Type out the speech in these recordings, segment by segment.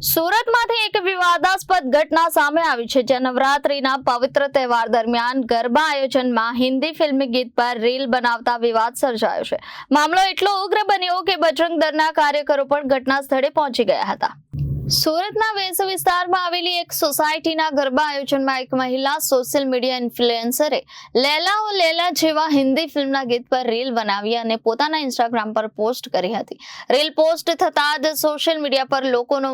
સુરતમાંથી એક વિવાદાસ્પદ ઘટના સામે આવી છે, જ્યાં નવરાત્રીના પવિત્ર તહેવાર દરમિયાન ગરબા આયોજનમાં હિન્દી ફિલ્મી ગીત પર રીલ બનાવતા વિવાદ સર્જાયો છે. મામલો એટલો ઉગ્ર બન્યો કે બજરંગ દળના કાર્યકરો પણ ઘટના સ્થળે પહોંચી ગયા હતા. સુરતના વેસુ વિસ્તારમાં આવેલી એક સોસાયટીના ગરબા આયોજનમાં એક મહિલા સોશિયલ મીડિયા ઇન્ફ્લુએન્સરે લેલા ઓ લેલા જેવા હિન્દી ફિલ્મના ગીત પર રીલ બનાવી અને પોતાના ઇન્સ્ટાગ્રામ પર પોસ્ટ કરી હતી. રીલ પોસ્ટ થતાં જ સોશિયલ મીડિયા પર લોકોનો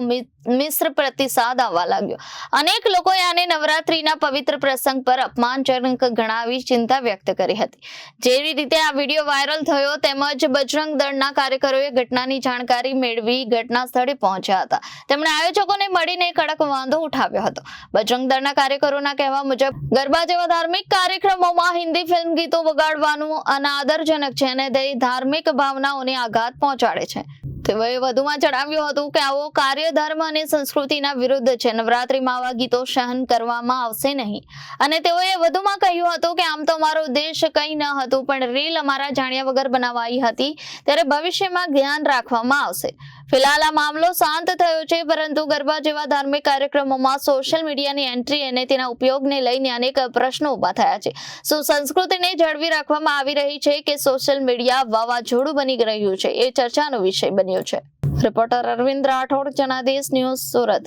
મિશ્ર પ્રતિસાદ આવવા લાગ્યો. અનેક લોકોએ આને નવરાત્રીના પવિત્ર પ્રસંગ પર અપમાનજનક ગણાવી ચિંતા વ્યક્ત કરી હતી. જેવી રીતે આ વિડીયો વાયરલ થયો તેમજ બજરંગ દળના કાર્યકરોએ ઘટનાની જાણકારી મેળવી ઘટના સ્થળે પહોંચ્યા હતા. તેમણે આયોજકોને મળીને કડક વાંધો ઉઠાવ્યો હતો. બજરંગ દળના કાર્યકરોના કહેવા મુજબ ગરબા જેવા ધાર્મિક કાર્યક્રમોમાં હિન્દી ફિલ્મ ગીતો વગાડવાનું અનાદરજનક છે અને તે ધાર્મિક ભાવનાઓને આઘાત પહોંચાડે છે. તેઓએ વધુમાં જણાવ્યું હતું કે આવો કાર્ય ધર્મ અને સંસ્કૃતિના વિરુદ્ધ છે. નવરાત્રીમાં આવા ગીતો સહન કરવામાં આવશે નહીં. અને તેઓએ વધુમાં કહ્યું હતું કે આમ તો અમારો ઉદ્દેશ કંઈ ન હતું, પણ રીલ અમારા જાણ્યા વગર બનાવાઈ હતી, ત્યારે ભવિષ્યમાં ધ્યાન રાખવામાં આવશે. ફિલહાલ આ મામલો શાંત થયો છે, પરંતુ ગરબા જેવા ધાર્મિક કાર્યક્રમોમાં સોશિયલ મીડિયાની એન્ટ્રી અને તેના ઉપયોગને લઈને અનેક પ્રશ્નો ઉભા થયા છે. શું સંસ્કૃતિને જાળવી રાખવામાં આવી રહી છે કે સોશિયલ મીડિયા વાવાઝોડું બની રહ્યું છે, એ ચર્ચાનો વિષય બન્યો છે. Reporter Arvind Rathod, Janadesh news, Surat.